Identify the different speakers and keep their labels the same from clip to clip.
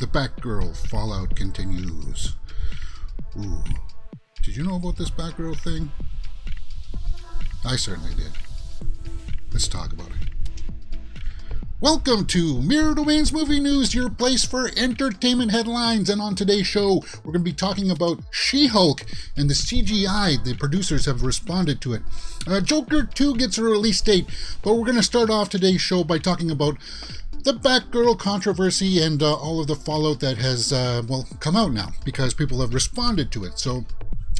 Speaker 1: The Batgirl Fallout continues. Ooh. Did you know about this Batgirl thing? I certainly did. Let's talk about it. Welcome to Mirror Domain's Movie News, your place for entertainment headlines. And on today's show, we're going to be talking about She-Hulk and the CGI. The producers have responded to it. Joker 2 gets a release date, but we're going to start off today's show by talking about the Batgirl controversy and all of the fallout that has, come out now because people have responded to it. So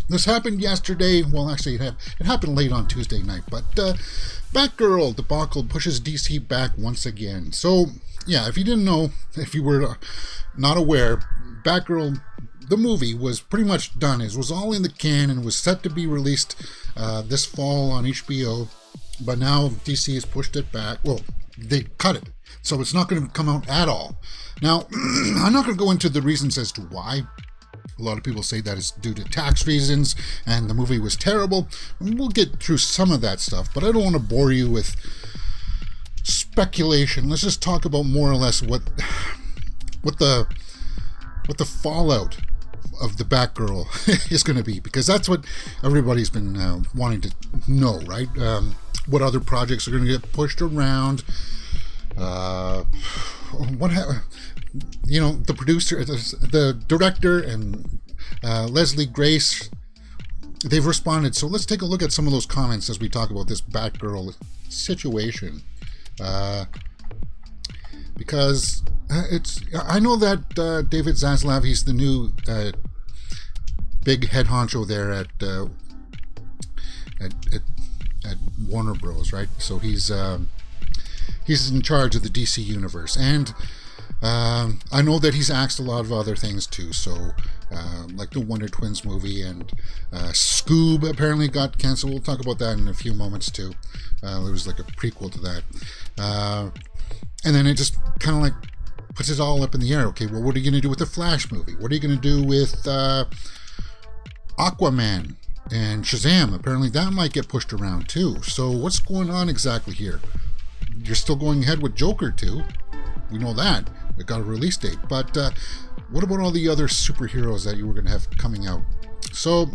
Speaker 1: this happened yesterday. Well, actually, it happened late on Tuesday night. But Batgirl debacle pushes DC back once again. So, yeah, if you didn't know, if you were not aware, Batgirl, the movie, was pretty much done. It was all in the can and was set to be released this fall on HBO. But now DC has pushed it back. Well, they cut it. So it's not going to come out at all. Now, I'm not going to go into the reasons as to why. A lot of people say that it's due to tax reasons and the movie was terrible. We'll get through some of that stuff, but I don't want to bore you with speculation. Let's just talk about more or less what the fallout of the Batgirl is going to be, because that's what everybody's been wanting to know, right? What other projects are going to get pushed around? The producer, the director, and Leslie Grace, they've responded. So let's take a look at some of those comments as we talk about this Batgirl situation. Because I know that David Zaslav, he's the new big head honcho there at Warner Bros., right? So he's in charge of the DC universe, and I know that he's asked a lot of other things too, so like the Wonder Twins movie, and Scoob apparently got canceled. We'll talk about that in a few moments too. There was like a prequel to that, and then it just kind of like puts it all up in the air. Okay, well, what are you going to do with the Flash movie? What are you going to do with Aquaman and Shazam? Apparently that might get pushed around too. So what's going on exactly here? You're still going ahead with Joker 2. We know that. It got a release date. But what about all the other superheroes that you were going to have coming out? So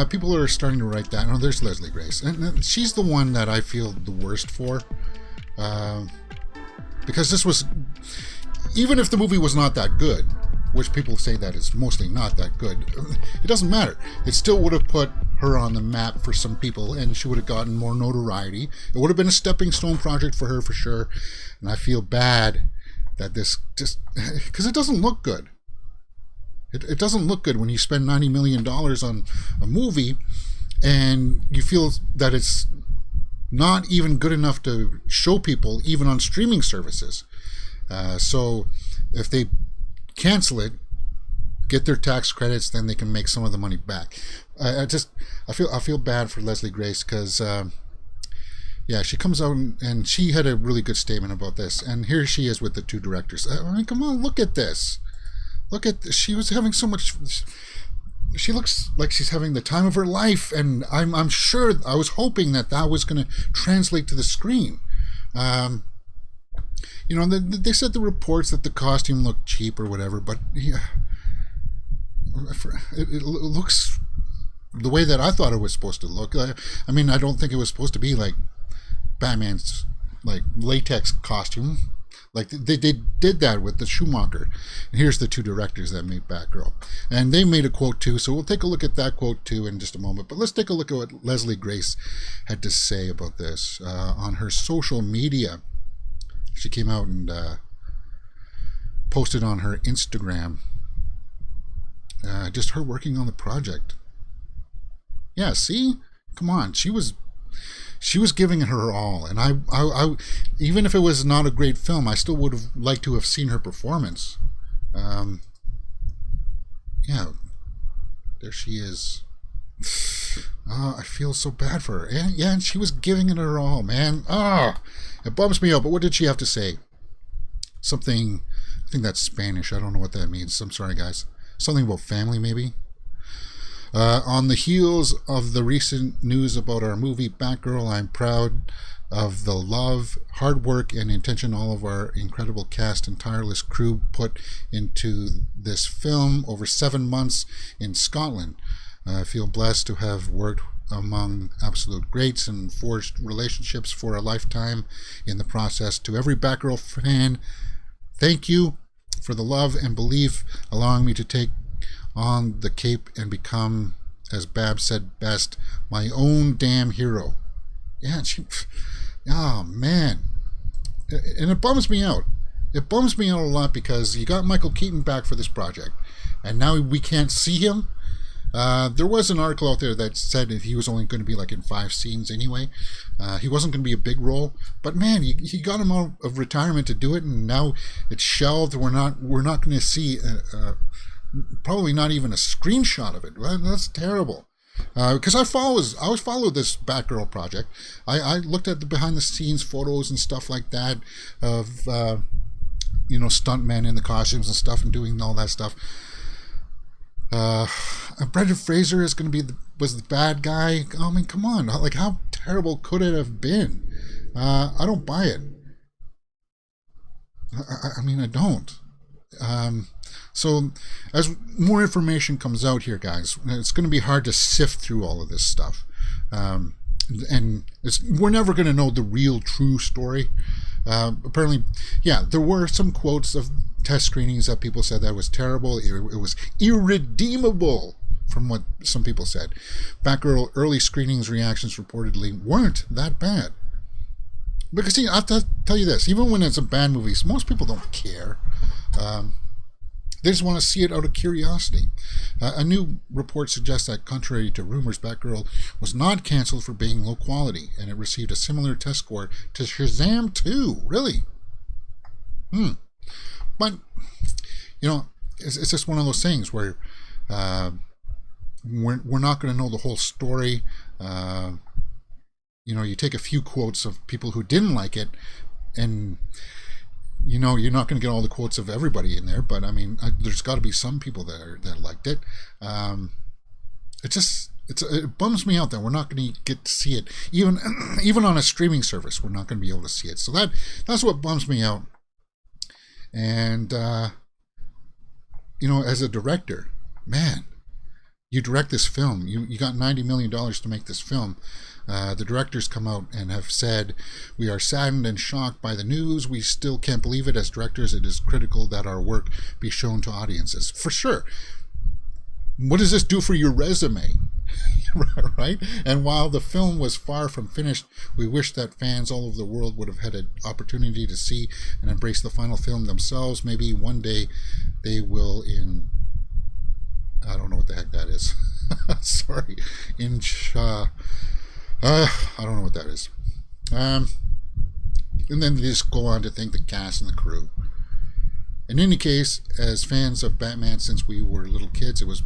Speaker 1: people are starting to write that. Oh, there's Leslie Grace. And she's the one that I feel the worst for. Because this was... Even if the movie was not that good, which people say that it's mostly not that good, it doesn't matter. It still would have put her on the map for some people, and she would have gotten more notoriety. It would have been a stepping stone project for her for sure. And I feel bad that this just... because it doesn't look good. It doesn't look good when you spend $90 million on a movie and you feel that it's not even good enough to show people even on streaming services. So if they cancel it, get their tax credits, then they can make some of the money back. I feel bad for Leslie Grace because she comes out and she had a really good statement about this, and here she is with the two directors. I mean, come on, look at this. She was having so much. She looks like she's having the time of her life, and I'm sure, I was hoping that was going to translate to the screen. They said the reports that the costume looked cheap or whatever, but yeah, it looks the way that I thought it was supposed to look. I mean, I don't think it was supposed to be like Batman's like latex costume. Like they did that with the Schumacher. And here's the two directors that made Batgirl, and they made a quote too. So we'll take a look at that quote too in just a moment. But let's take a look at what Leslie Grace had to say about this on her social media. She came out and posted on her Instagram just her working on the project. Yeah, see? Come on. She was giving it her all. And I even if it was not a great film, I still would have liked to have seen her performance. Yeah, there she is. I feel so bad for her. And she was giving it her all, man. It bums me out. But what did she have to say? Something, I think that's Spanish. I don't know what that means. I'm sorry, guys. Something about family, maybe. On the heels of the recent news about our movie Batgirl, I'm proud of the love, hard work, and intention all of our incredible cast and tireless crew put into this film over 7 months in Scotland. I feel blessed to have worked among absolute greats and forged relationships for a lifetime in the process. To every Batgirl fan, thank you for the love and belief, allowing me to take on the cape and become, as Bab said best, my own damn hero. Yeah, oh man. And it bums me out. It bums me out a lot because you got Michael Keaton back for this project, and now we can't see him. There was an article out there that said that he was only going to be like in 5 scenes anyway. He wasn't going to be a big role, but man, he got him out of retirement to do it, and now it's shelved. We're not going to see probably not even a screenshot of it. Well, that's terrible. Because I always followed this Batgirl project. I looked at the behind the scenes photos and stuff like that of stuntmen in the costumes and stuff and doing all that stuff. Brendan Fraser is going to was the bad guy. I mean, come on, like how terrible could it have been? I don't buy it. I mean, I don't. So as more information comes out here, guys, it's going to be hard to sift through all of this stuff. And we're never going to know the real true story. Apparently, yeah, there were some quotes of test screenings that people said that was terrible. It was irredeemable, from what some people said. Batgirl early screenings reactions reportedly weren't that bad. Because, see, I have to tell you this, even when it's a bad movie, most people don't care. They just want to see it out of curiosity. A new report suggests that, contrary to rumors, Batgirl was not canceled for being low quality, and it received a similar test score to Shazam 2. Really? But, it's just one of those things where we're not going to know the whole story. You take a few quotes of people who didn't like it, and you're not going to get all the quotes of everybody in there, but I mean, there's got to be some people that liked it. It bums me out that we're not going to get to see it, even on a streaming service. We're not going to be able to see it. So that's what bums me out. And as a director, man, you direct this film. You got $90 million to make this film. The directors come out and have said, we are saddened and shocked by the news. We still can't believe it. As directors, it is critical that our work be shown to audiences. For sure. What does this do for your resume? Right? And while the film was far from finished, we wish that fans all over the world would have had an opportunity to see and embrace the final film themselves. Maybe one day they will I don't know what the heck that is. Sorry. I don't know what that is. And then they just go on to thank the cast and the crew. In any case, as fans of Batman since we were little kids, it was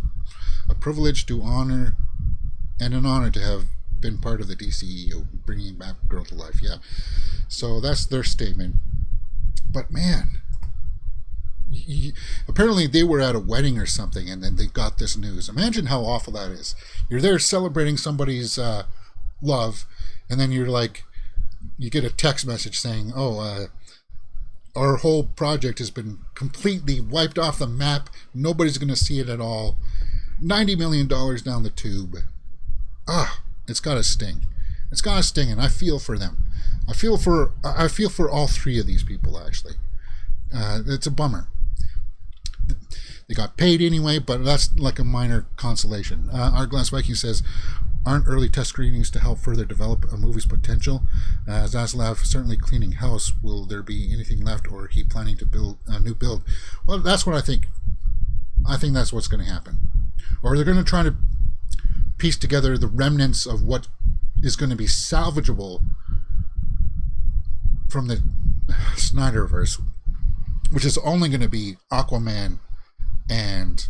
Speaker 1: a privilege and an honor to have been part of the DCEU, bringing Batgirl to life. Yeah. So that's their statement. But man, apparently they were at a wedding or something, and then they got this news. Imagine how awful that is. You're there celebrating somebody's love, and then you get a text message saying, our whole project has been completely wiped off the map. Nobody's going to see it at all. $90 million down the tube. It's got to sting. It's got to sting, and I feel for them. I feel for all 3 of these people, actually. It's a bummer. They got paid anyway, but that's like a minor consolation. Our Viking says, aren't early test screenings to help further develop a movie's potential? Zaslav certainly cleaning house. Will there be anything left, or are he planning to build a new build? Well, that's what I think. I think that's what's going to happen. Or they're going to try to piece together the remnants of what is going to be salvageable from the Snyderverse, which is only going to be Aquaman and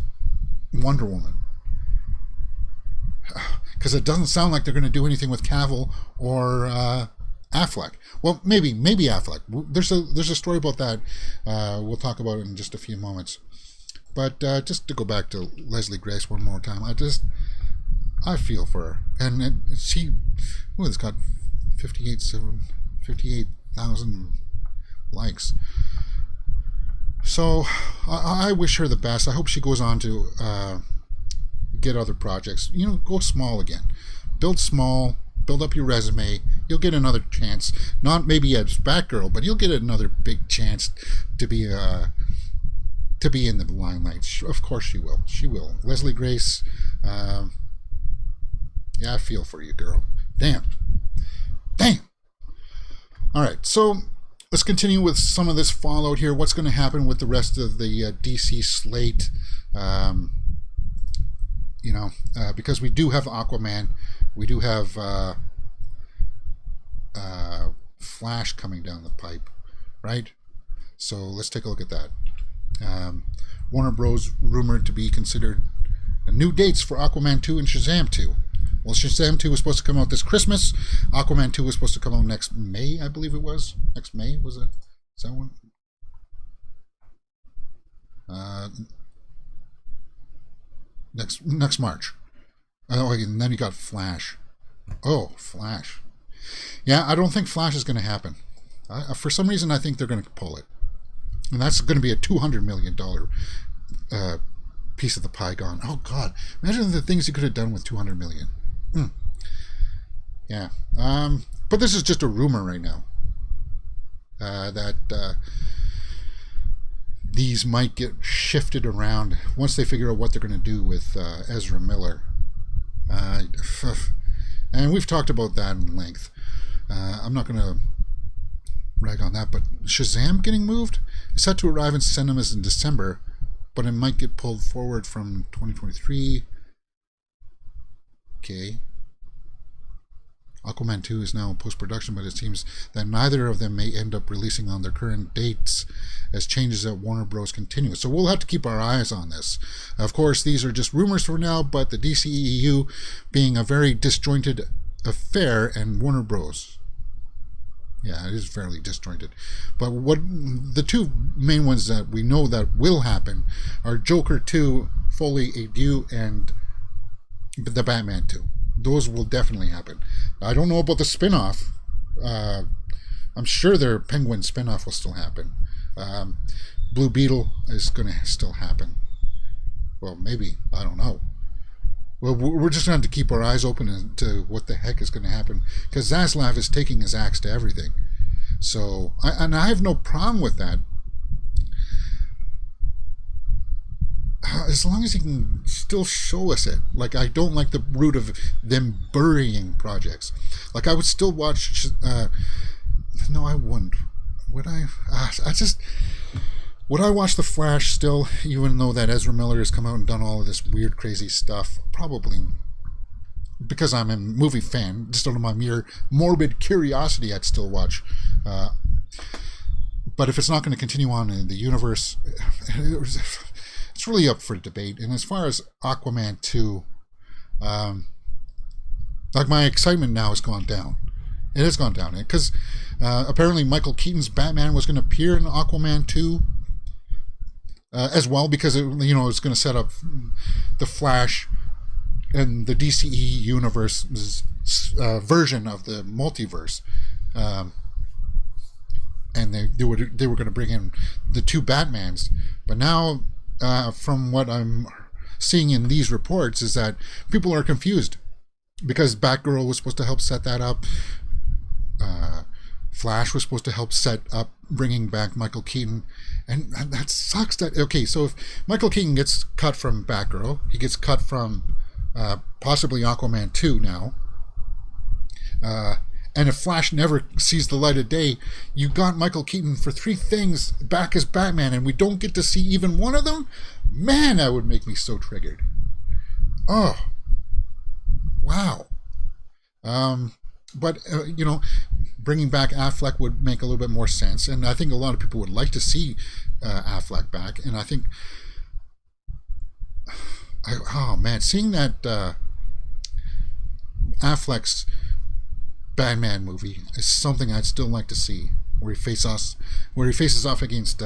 Speaker 1: Wonder Woman. Because it doesn't sound like they're going to do anything with Cavill or Affleck. Well, maybe Affleck. There's a story about that. We'll talk about it in just a few moments. But just to go back to Leslie Grace one more time, I feel for her. And she, it's got 58,000 likes. So I wish her the best. I hope she goes on to get other projects. Go small again. Build small. Build up your resume. You'll get another chance. Not maybe as Batgirl, but you'll get another big chance to be in the limelight. Of course she will. She will. Leslie Grace. Yeah, I feel for you, girl. Damn. All right, so let's continue with some of this Fallout here. What's going to happen with the rest of the DC slate? Because we do have Aquaman, we do have Flash coming down the pipe, right? So let's take a look at that. Warner Bros. Rumored to be considered new dates for Aquaman 2 and Shazam 2. Well, Shazam 2 was supposed to come out this Christmas. Aquaman 2 was supposed to come out next May, I believe it was. Next May, was it? Is that one? Next March. Oh, and then you got Flash. Oh, Flash. Yeah, I don't think Flash is going to happen. For some reason, I think they're going to pull it. And that's going to be a $200 million piece of the pie gone. Oh, God. Imagine the things you could have done with $200 million. Yeah. But this is just a rumor right now. That these might get shifted around once they figure out what they're going to do with Ezra Miller. And we've talked about that in length. I'm not going to rag on that, but Shazam getting moved is set to arrive in cinemas in December, but it might get pulled forward from 2023. Okay. Aquaman 2 is now in post-production, but it seems that neither of them may end up releasing on their current dates as changes at Warner Bros. Continue. So we'll have to keep our eyes on this. Of course, these are just rumors for now, but the DCEU being a very disjointed affair, and Warner Bros. Yeah, it is fairly disjointed. But what the two main ones that we know that will happen are Joker 2, fully due, and the Batman 2. Those will definitely happen. I don't know about the spin-off. I'm sure their Penguin spin-off will still happen. Blue Beetle is going to still happen. Well, maybe. I don't know. Well, we're just going to have to keep our eyes open to what the heck is going to happen, because Zaslav is taking his axe to everything. So, I have no problem with that. As long as he can still show us it. Like, I don't like the route of them burying projects. Like, I would still watch... no, I wouldn't. Would I? Would I watch The Flash still, even though that Ezra Miller has come out and done all of this weird, crazy stuff? Probably. Because I'm a movie fan, just out of my mere morbid curiosity, I'd still watch. But if it's not going to continue on in the universe... It's really up for debate. And as far as Aquaman 2, like, my excitement now has gone down. It has gone down. Because apparently Michael Keaton's Batman was going to appear in Aquaman 2 as well, because it's going to set up the Flash and the DCE universe's version of the multiverse. And they were going to bring in the two Batmans. But now... from what I'm seeing in these reports, is that people are confused because Batgirl was supposed to help set that up. Flash was supposed to help set up bringing back Michael Keaton, and that sucks. Okay, so if Michael Keaton gets cut from Batgirl, he gets cut from possibly Aquaman 2 now. And if Flash never sees the light of day, you got Michael Keaton for 3 things back as Batman, and we don't get to see even one of them? Man, that would make me so triggered. Oh. Wow. But, bringing back Affleck would make a little bit more sense, and I think a lot of people would like to see Affleck back, and I think... seeing that Affleck's Batman movie is something I'd still like to see, where he faces off against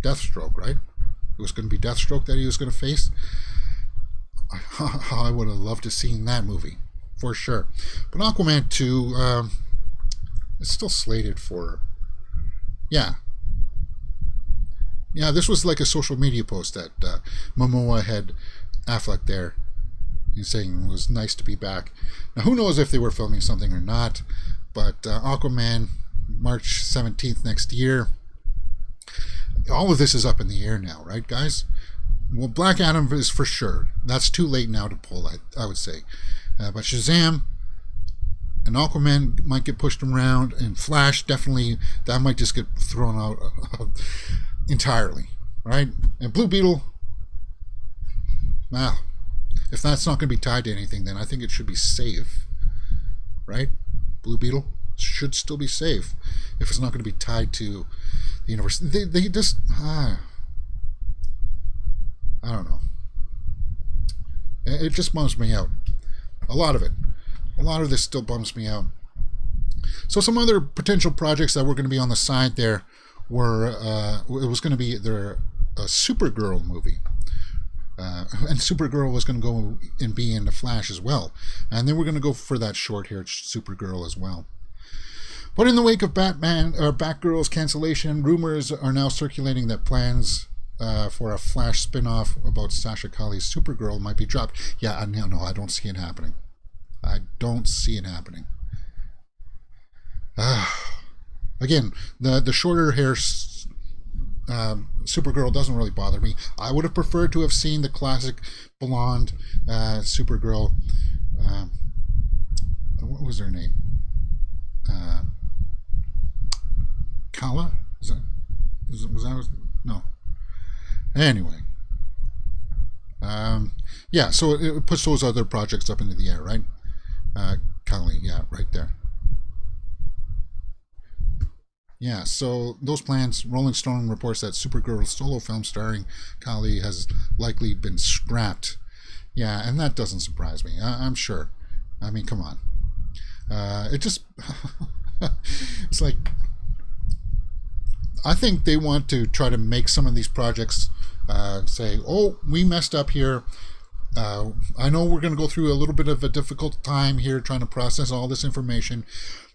Speaker 1: Deathstroke, right? It was going to be Deathstroke that he was going to face. I would have loved to seen that movie for sure. But Aquaman 2 is still slated for. Yeah. Yeah, this was like a social media post that Momoa had Affleck there. He's saying it was nice to be back. Now, who knows if they were filming something or not, but Aquaman, March 17th next year. All of this is up in the air now, right, guys? Well, Black Adam is for sure. That's too late now to pull, I would say. But Shazam and Aquaman might get pushed around, and Flash, definitely, that might just get thrown out entirely, right? And Blue Beetle, well, if that's not going to be tied to anything, then I think it should be safe, right? Blue Beetle should still be safe if it's not going to be tied to the universe. They just, I don't know. It just bums me out. A lot of it. A lot of this still bums me out. So some other potential projects that were going to be on the side there were, it was going to be a Supergirl movie. And Supergirl was going to go and be in the Flash as well. And then we're going to go for that short-haired Supergirl as well. But in the wake of Batgirl's cancellation, rumors are now circulating that plans for a Flash spin-off about Sasha Calle's Supergirl might be dropped. Yeah, no, I don't see it happening. I don't see it happening. Again, the shorter hair Supergirl doesn't really bother me. I would have preferred to have seen the classic blonde Supergirl. What was her name? Kala? Was that no? Anyway, yeah. So it puts those other projects up into the air, right? Kali, yeah, right there. Yeah, so those plans, Rolling Stone reports that Supergirl solo film starring Kali has likely been scrapped. Yeah, and that doesn't surprise me. I'm sure. I mean, come on. It just, it's like, I think they want to try to make some of these projects say, oh, we messed up here. I know we're going to go through a little bit of a difficult time here trying to process all this information.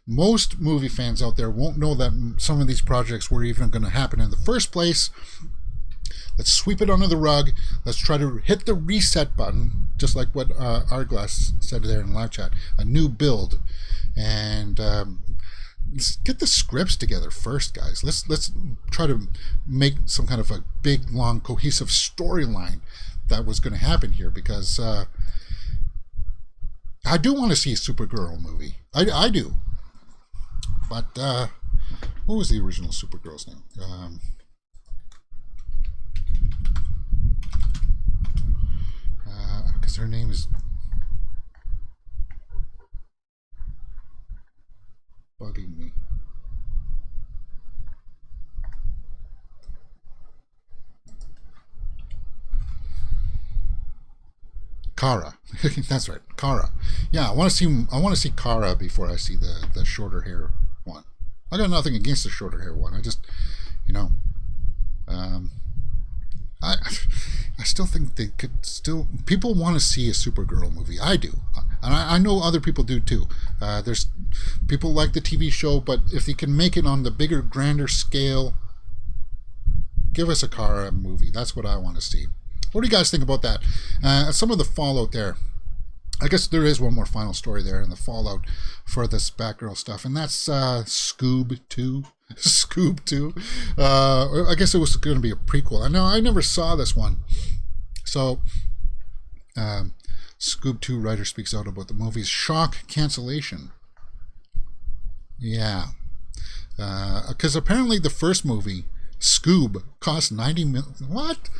Speaker 1: Most movie fans out there won't know that some of these projects were even going to happen in the first place. Let's sweep it under the rug. Let's try to hit the reset button, just like what Arglass said there in live chat. A new build. And let's get the scripts together first, guys. Let's try to make some kind of a big, long, cohesive storyline that was going to happen here, because I do want to see a Supergirl movie. I do. But what was the original Supergirl's name? Because her name is bugging me. Kara. That's right, Kara. Yeah, I want to see Kara before I see the shorter hair one. I got nothing against the shorter hair one. I just, I still think they could still. People want to see a Supergirl movie. I do, and I know other people do too. There's people like the TV show, but if they can make it on the bigger, grander scale, give us a Kara movie. That's what I want to see. What do you guys think about that? Some of the fallout there. I guess there is one more final story there in the fallout for this Batgirl stuff, and that's Scoob 2. Scoob 2. I guess it was going to be a prequel. I never saw this one. So, Scoob 2 writer speaks out about the movie's shock cancellation. Yeah. Because apparently the first movie, Scoob, cost $90 million. What?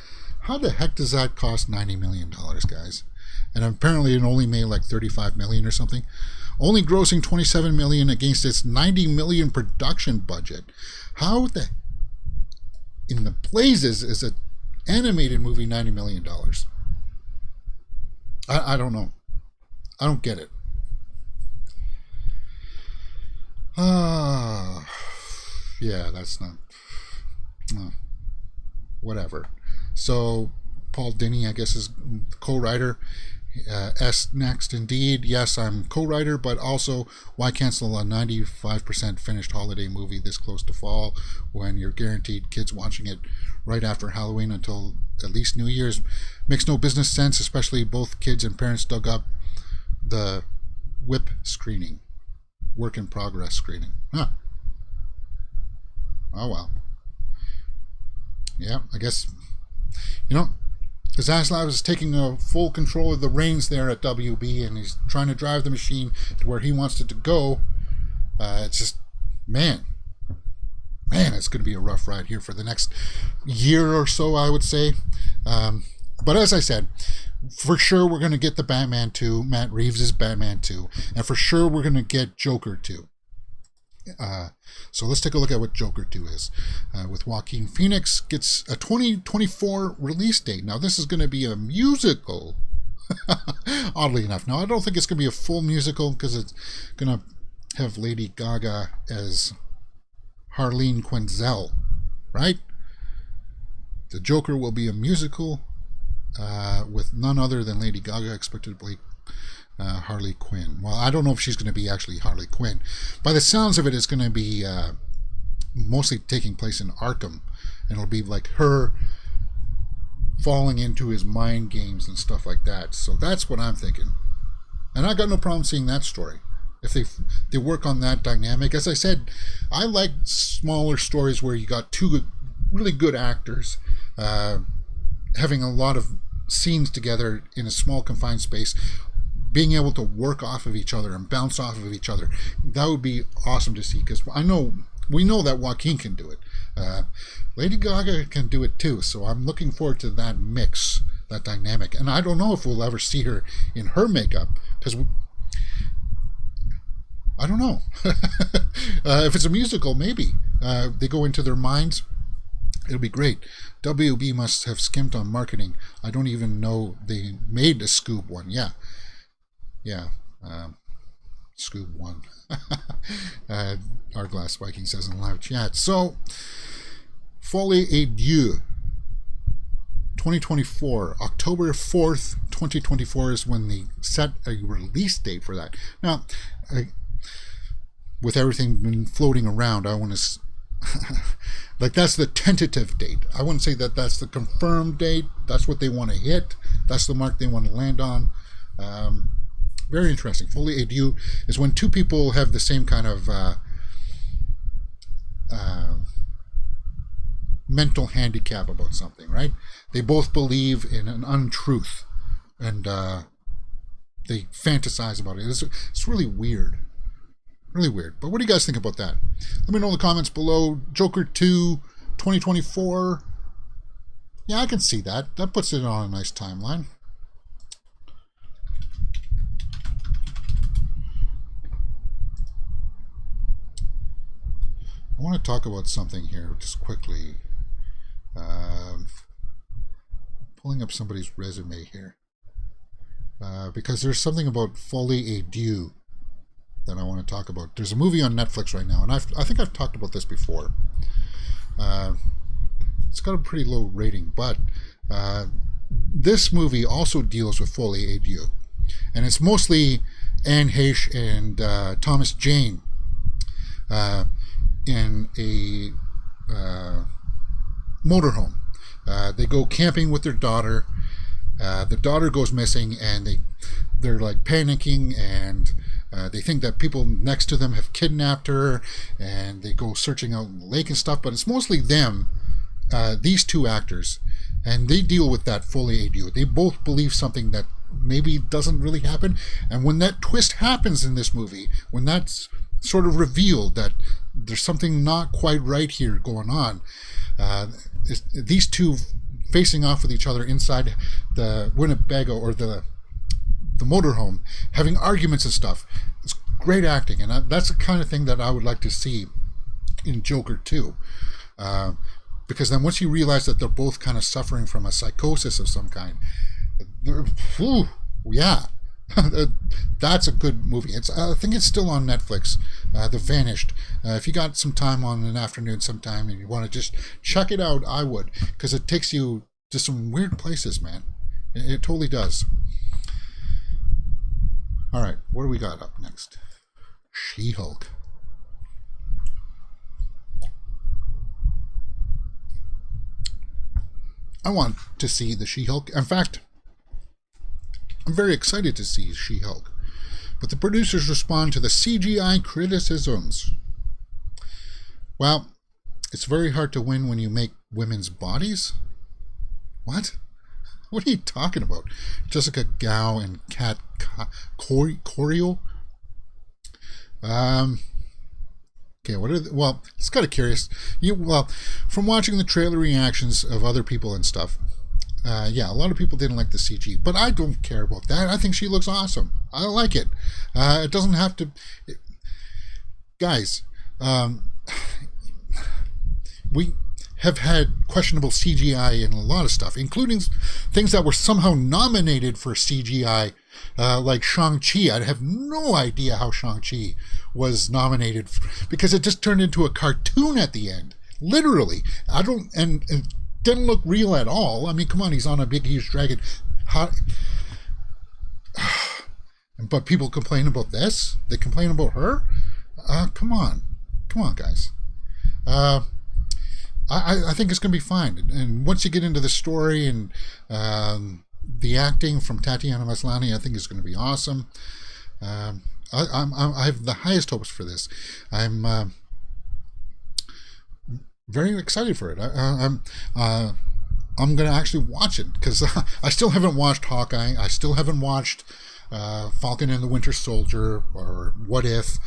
Speaker 1: How the heck does that cost $90 million, guys? And apparently it only made like $35 million or something. Only grossing $27 million against its $90 million production budget. How in the blazes is an animated movie $90 million? I don't know. I don't get it. Yeah, that's not... whatever. So, Paul Dini, I guess, is co-writer. S next, indeed. Yes, I'm co-writer, but also, why cancel a 95% finished holiday movie this close to fall when you're guaranteed kids watching it right after Halloween until at least New Year's? Makes no business sense, especially both kids and parents dug up the WIP screening, work in progress screening. Huh. Oh well. Yeah, I guess, Zaslav is taking full control of the reins there at WB, and he's trying to drive the machine to where he wants it to go. It's just, man, it's going to be a rough ride here for the next year or so, I would say. But as I said, for sure we're going to get the Batman 2, Matt Reeves' Batman 2, and for sure we're going to get Joker 2. So let's take a look at what Joker 2 is. With Joaquin Phoenix, gets a 2024 release date. Now this is going to be a musical, oddly enough. Now I don't think it's going to be a full musical because it's going to have Lady Gaga as Harleen Quinzel, right? The Joker will be a musical with none other than Lady Gaga, expected to play Harley Quinn. Well, I don't know if she's going to be actually Harley Quinn. By the sounds of it, it's going to be mostly taking place in Arkham, and it'll be like her falling into his mind games and stuff like that. So that's what I'm thinking, and I got no problem seeing that story if they work on that dynamic. As I said, I like smaller stories where you got two really good actors having a lot of scenes together in a small confined space, being able to work off of each other and bounce off of each other. That would be awesome to see, because we know that Joaquin can do it. Lady Gaga can do it too, so I'm looking forward to that mix, that dynamic. And I don't know if we'll ever see her in her makeup, because I don't know. If it's a musical, maybe. They go into their minds. It'll be great. WB must have skimped on marketing. I don't even know they made a Scoob one. Yeah. Scoob 1. Our Glass Viking says in live chat. So, Folie à Deux 2024, October 4th, 2024 is when they set a release date for that. Now, with everything been floating around, I want to like, that's the tentative date. I wouldn't say that that's the confirmed date. That's what they want to hit. That's the mark they want to land on. Very interesting. Folie à Deux is when two people have the same kind of mental handicap about something, right? They both believe in an untruth, and they fantasize about it. It's really weird. Really weird. But what do you guys think about that? Let me know in the comments below. Joker 2, 2024. Yeah, I can see that. That puts it on a nice timeline. I want to talk about something here just quickly. Pulling up somebody's resume here. Because there's something about Folie à Deux that I want to talk about. There's a movie on Netflix right now, and I think I've talked about this before. It's got a pretty low rating, but this movie also deals with Folie à Deux, and it's mostly Anne Heche and Thomas Jane in a motorhome. They go camping with their daughter. The daughter goes missing, and they're like panicking, and they think that people next to them have kidnapped her, and they go searching out in the lake and stuff. But it's mostly them, these two actors, and they deal with that Folie à Deux. They both believe something that maybe doesn't really happen, and when that twist happens in this movie, when that's sort of revealed that there's something not quite right here going on, these two facing off with each other inside the Winnebago or the motorhome, having arguments and stuff. It's great acting, and that's the kind of thing that I would like to see in Joker 2. Because then once you realize that they're both kind of suffering from a psychosis of some kind, that's a good movie. I think it's still on Netflix, The Vanished. If you got some time on an afternoon sometime and you want to just check it out, I would, because it takes you just some weird places, man. It totally does. All right, what do we got up next? She-Hulk. I want to see the She-Hulk. In fact, I'm very excited to see She-Hulk. But the producers respond to the CGI criticisms. Well, it's very hard to win when you make women's bodies. What? What are you talking about? Jessica Gao and Kat Corio? Okay, what are well, it's kind of curious. From watching the trailer reactions of other people and stuff, yeah, a lot of people didn't like the CG, but I don't care about that. I think she looks awesome. I like it. It doesn't have to... Guys, we have had questionable CGI in a lot of stuff, including things that were somehow nominated for CGI, like Shang-Chi. I have no idea how Shang-Chi was nominated because it just turned into a cartoon at the end. Literally. I don't... And didn't look real at all. I mean, come on, he's on a big, huge dragon. How... But people complain about this? They complain about her? Come on. Come on, guys. I think it's going to be fine. And once you get into the story and the acting from Tatiana Maslany, I think it's going to be awesome. I have the highest hopes for this. I'm very excited for it. I'm going to actually watch it because I still haven't watched Hawkeye. I still haven't watched Falcon and the Winter Soldier or What If.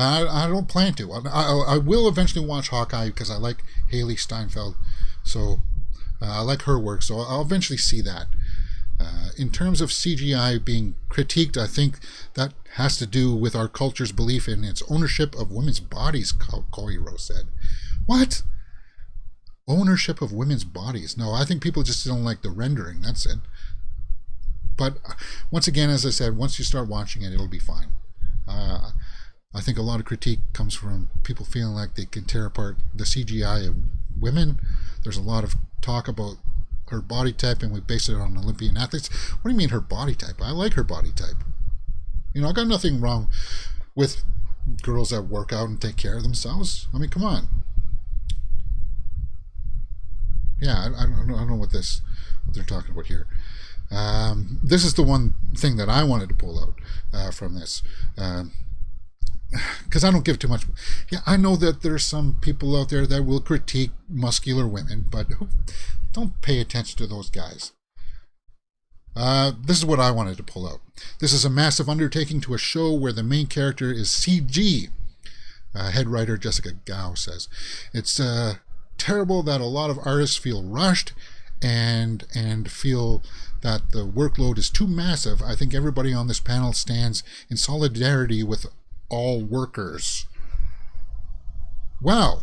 Speaker 1: I don't plan to. I will eventually watch Hawkeye because I like Haley Steinfeld. So I like her work. So I'll eventually see that. In terms of CGI being critiqued, I think that has to do with our culture's belief in its ownership of women's bodies, Koiro said. What? Ownership of women's bodies? No, I think people just don't like the rendering. That's it. But once again, as I said, once you start watching it, it'll be fine. I think a lot of critique comes from people feeling like they can tear apart the CGI of women. There's a lot of talk about her body type, and we base it on Olympian athletes. What do you mean her body type? I like her body type. You know, I got nothing wrong with girls that work out and take care of themselves. I mean, come on. Yeah, I don't know what they're talking about here. This is the one thing that I wanted to pull out from this. Because I don't give too much. Yeah, I know that there's some people out there that will critique muscular women, but don't pay attention to those guys. This is what I wanted to pull out. This is a massive undertaking to a show where the main character is CG. Head writer Jessica Gao says. It's terrible that a lot of artists feel rushed and feel that the workload is too massive. I think everybody on this panel stands in solidarity with all workers. Wow,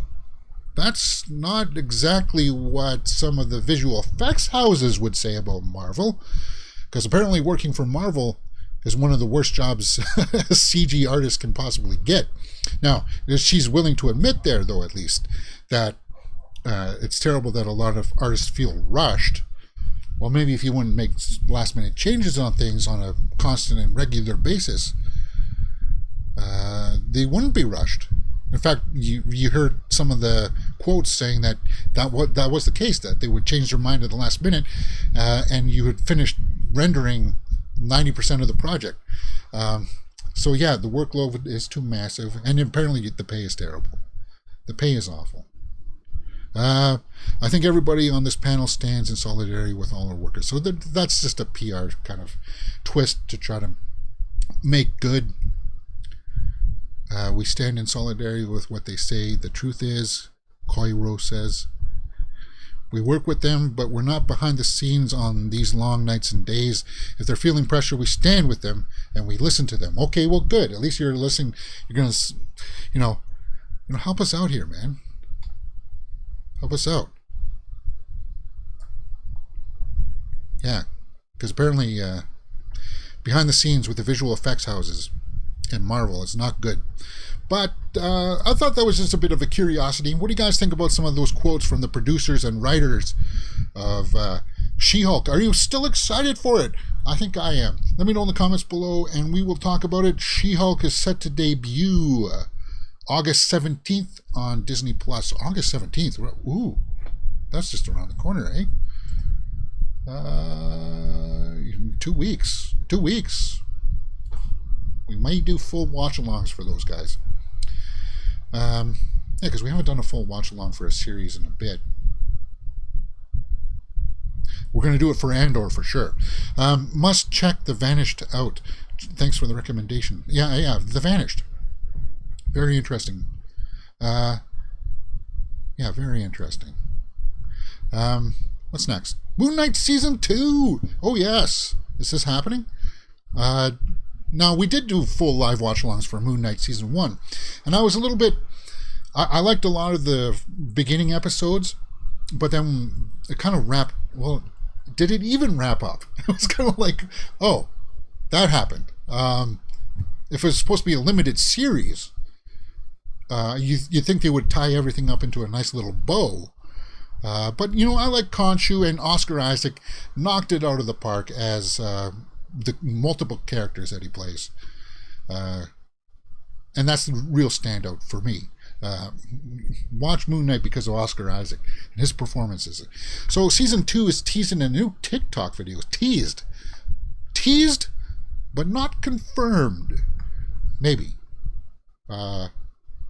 Speaker 1: that's not exactly what some of the visual effects houses would say about Marvel, because apparently working for Marvel is one of the worst jobs a CG artist can possibly get. Now, she's willing to admit there, though, at least, that it's terrible that a lot of artists feel rushed. Well, maybe if you wouldn't make last-minute changes on things on a constant and regular basis, they wouldn't be rushed. In fact, you heard some of the quotes saying that was the case, that they would change their mind at the last minute, and you had finished rendering 90% of the project. So yeah, the workload is too massive, and apparently the pay is terrible. The pay is awful. I think everybody on this panel stands in solidarity with all our workers. So that's just a PR kind of twist to try to make good. We stand in solidarity with what they say the truth is, Koiro says. We work with them, but we're not behind the scenes on these long nights and days. If they're feeling pressure, we stand with them and we listen to them. Okay, well, good. At least you're listening. You're going to, help us out here, man. Help us out. Yeah, because apparently behind the scenes with the visual effects houses in Marvel is not good. But I thought that was just a bit of a curiosity. What do you guys think about some of those quotes from the producers and writers of She-Hulk? Are you still excited for it? I think I am. Let me know in the comments below, and we will talk about it. She-Hulk is set to debut August 17th on Disney+. August 17th? Ooh, that's just around the corner, eh? 2 weeks. 2 weeks. We might do full watch-alongs for those guys. Yeah, because we haven't done a full watch-along for a series in a bit. We're going to do it for Andor for sure. Must check The Vanished out. Thanks for the recommendation. Yeah, The Vanished. Very interesting. Yeah, very interesting. What's next? Moon Knight Season 2! Oh, yes. Is this happening? Now, we did do full live watch-alongs for Moon Knight Season 1. And I was a little bit... I liked a lot of the beginning episodes, but then it kind of wrapped... Well, did it even wrap up? It was kind of like, oh, that happened. If it was supposed to be a limited series, you'd think they would tie everything up into a nice little bow. But, you know, I like Khonshu, and Oscar Isaac knocked it out of the park as the multiple characters that he plays. And that's the real standout for me. Watch Moon Knight because of Oscar Isaac and his performances. So Season 2 is teasing a new TikTok video. Teased, but not confirmed. Maybe. I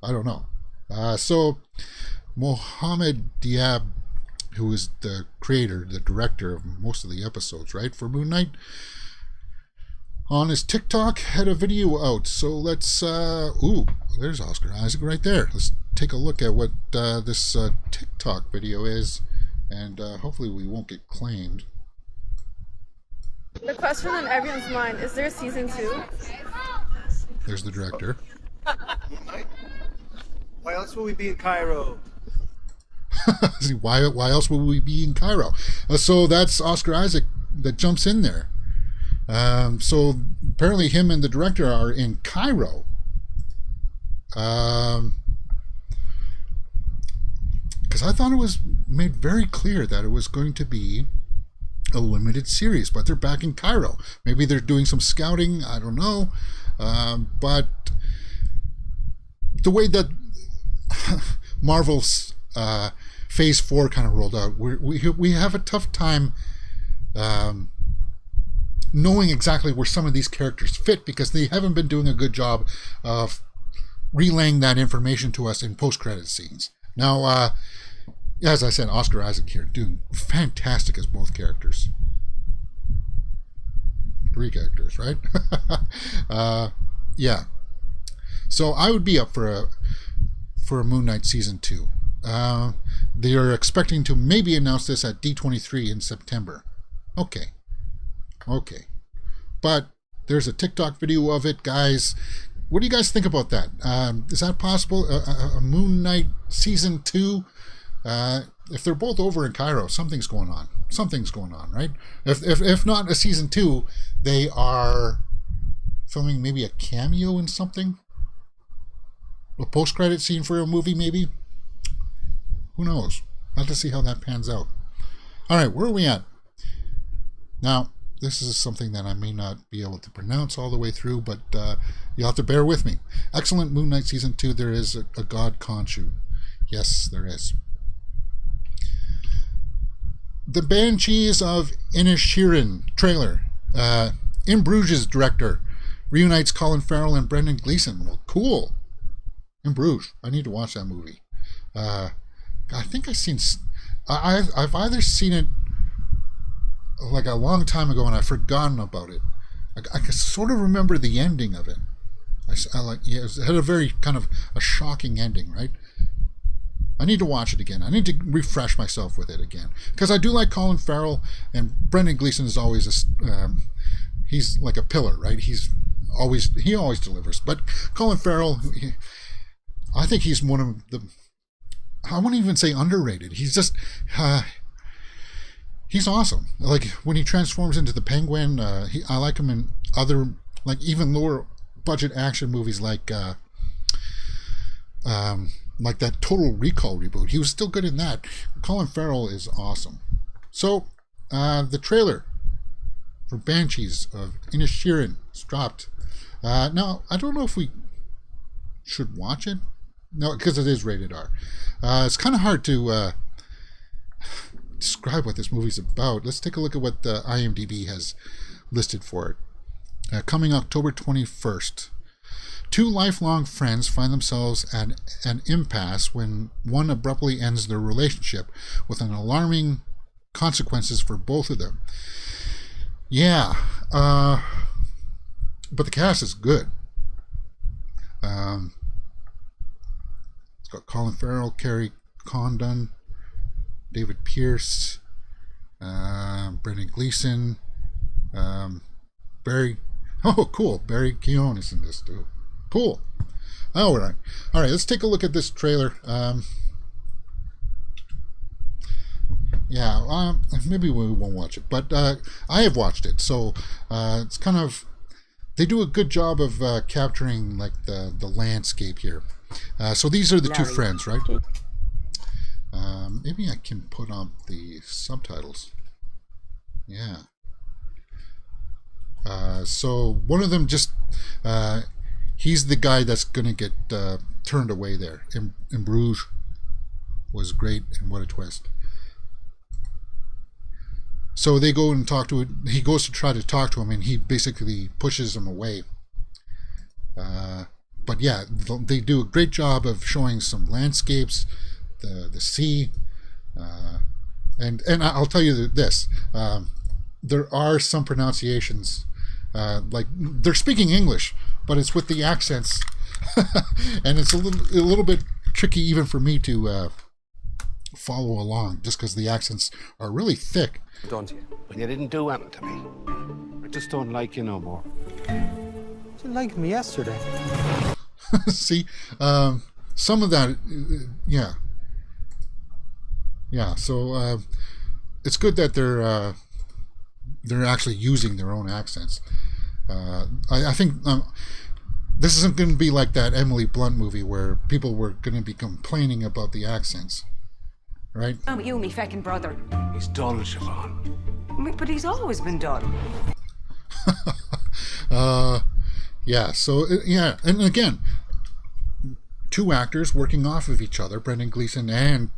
Speaker 1: don't know. So Mohammed Diab, who is the creator, the director of most of the episodes, right, for Moon Knight, on his TikTok had a video out. So let's ooh, there's Oscar Isaac right there. Let's take a look at what this TikTok video is, and hopefully we won't get claimed.
Speaker 2: The question on everyone's mind, is there a Season 2?
Speaker 1: There's the director.
Speaker 3: Why else will we be in Cairo?
Speaker 1: why else would we be in Cairo? So that's Oscar Isaac that jumps in there. So apparently him and the director are in Cairo. Because I thought it was made very clear that it was going to be a limited series, but they're back in Cairo. Maybe they're doing some scouting, I don't know. But the way that Marvel's Phase 4 kind of rolled out, we have a tough time knowing exactly where some of these characters fit, because they haven't been doing a good job of relaying that information to us in post-credit scenes. Now, as I said, Oscar Isaac here doing fantastic as both characters. 3 characters, right? Yeah. So I would be up for a Moon Knight Season 2. They are expecting to maybe announce this at D23 in September. Okay. But there's a TikTok video of it, guys. What do you guys think about that? Is that possible? A Moon Knight Season 2? If they're both over in Cairo, something's going on. Something's going on, right? If not a Season 2, they are filming maybe a cameo in something? A post-credit scene for a movie, maybe? Who knows? I'll have to see how that pans out. All right, where are we at? Now, this is something that I may not be able to pronounce all the way through, but you'll have to bear with me. Excellent Moon Knight Season 2. There is a god Khonshu. Yes, there is. The Banshees of Inisherin trailer. In Bruges director reunites Colin Farrell and Brendan Gleeson. Well, cool. In Bruges. I need to watch that movie. I think I've either seen it like a long time ago and I've forgotten about it. I can sort of remember the ending of it. It had a very kind of a shocking ending, right? I need to watch it again. I need to refresh myself with it again, because I do like Colin Farrell, and Brendan Gleeson is always he's like a pillar, right? He always delivers. But Colin Farrell, I think he's one of the, I wouldn't even say underrated. He's just he's awesome. Like when he transforms into the Penguin, I like him in other, like even lower budget action movies like like that Total Recall reboot. He was still good in that. Colin Farrell is awesome. So, the trailer for Banshees of Inisherin is dropped. Now, I don't know if we should watch it. No, because it is rated R. It's kind of hard to describe what this movie's about. Let's take a look at what the IMDb has listed for it. Coming October 21st. Two lifelong friends find themselves at an impasse when one abruptly ends their relationship, with an alarming consequences for both of them. Yeah, but the cast is good. It's got Colin Farrell, Kerry Condon, David Pierce, Brendan Gleeson, Barry. Oh, cool! Barry Keoghan is in this too. Cool. All right. Let's take a look at this trailer. Maybe we won't watch it, but I have watched it, so it's kind of, they do a good job of capturing like the landscape here. So these are the two friends, right? Maybe I can put on the subtitles. Yeah. So one of them just he's the guy that's gonna get turned away there. In Bruges was great, and what a twist. So they go and talk to it. He goes to try to talk to him, and he basically pushes him away. But yeah, they do a great job of showing some landscapes, the sea, and I'll tell you this: there are some pronunciations, like they're speaking English, but it's with the accents, and it's a little bit tricky even for me to follow along, just because the accents are really thick.
Speaker 4: Don't you? When you didn't do anything to me. I just don't like you no more. You liked me yesterday.
Speaker 1: See, some of that, yeah. So it's good that they're actually using their own accents. I think this isn't going to be like that Emily Blunt movie where people were going to be complaining about the accents, right?
Speaker 5: Oh, you, me feckin' brother.
Speaker 4: He's dull, Siobhan.
Speaker 5: But he's always been dull.
Speaker 1: Yeah, so, yeah, and again, two actors working off of each other, Brendan Gleeson and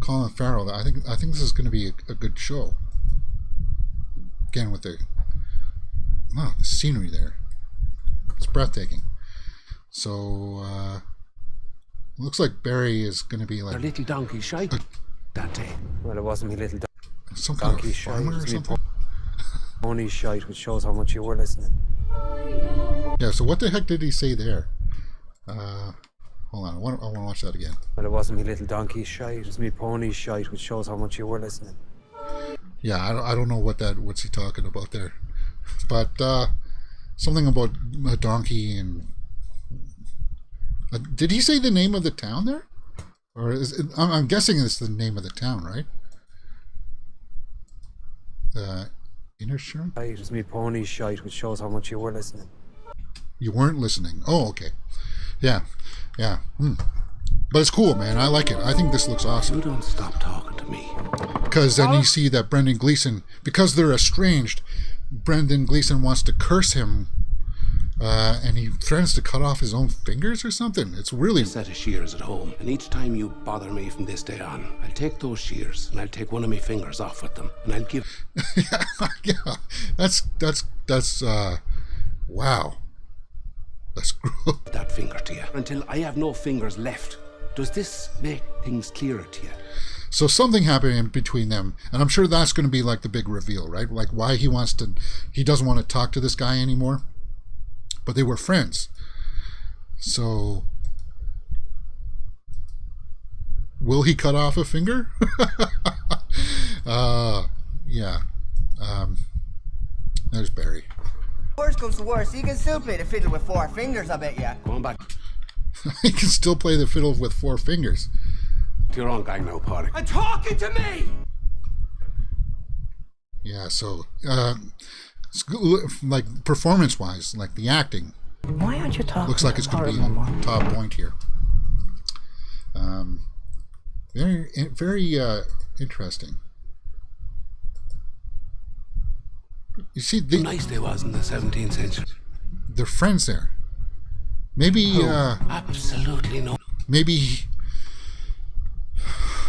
Speaker 1: Colin Farrell. I think this is going to be a good show. Again, with the scenery there. It's breathtaking. So, looks like Barry is going to be like...
Speaker 4: A little donkey shite that day.
Speaker 6: Well, it wasn't me little
Speaker 1: some kind
Speaker 6: donkey
Speaker 1: of
Speaker 6: shite.
Speaker 1: farmer or something?
Speaker 6: Pony shite, which shows how much you were listening.
Speaker 1: Yeah, so what the heck did he say there? Hold on, I want to watch that again.
Speaker 6: Well, it wasn't me little donkey shite. It was me pony shite, which shows how much you were listening.
Speaker 1: Yeah, I don't know what's he talking about there. But something about a donkey and... did he say the name of the town there? Or I'm guessing it's the name of the town, right? Inisherin?
Speaker 6: It was me pony shite, which shows how much you were listening.
Speaker 1: You weren't listening. Oh, okay. Yeah. But it's cool, man. I like it. I think this looks awesome.
Speaker 4: You don't stop talking to me.
Speaker 1: Because then you see that Brendan Gleeson, because they're estranged, Brendan Gleeson wants to curse him, and he threatens to cut off his own fingers or something. It's really...
Speaker 4: A set of shears at home, and each time you bother me from this day on, I'll take those shears and I'll take one of my fingers off with them, and I'll give...
Speaker 1: yeah. That's wow. That's cruel.
Speaker 4: That finger to you until I have no fingers left. Does this make things clearer to you?
Speaker 1: So something happened in between them, and I'm sure that's going to be like the big reveal, right? Like why he doesn't want to talk to this guy anymore. But they were friends. So will he cut off a finger? Yeah. There's Barry.
Speaker 7: Worst comes to worst, you can still play the fiddle with 4 fingers, I bet ya.
Speaker 4: Go on back
Speaker 1: He can still play the fiddle with 4 fingers.
Speaker 4: to your own gang now, Paddy.
Speaker 3: I'm talking to me!
Speaker 1: Yeah, so like performance-wise, like the acting,
Speaker 5: Why aren't you talking?
Speaker 1: Looks like it's going to be on top point here. Very interesting. You see,
Speaker 4: How nice they was in the 17th century.
Speaker 1: they're friends there. Maybe,
Speaker 4: Absolutely no.
Speaker 1: maybe,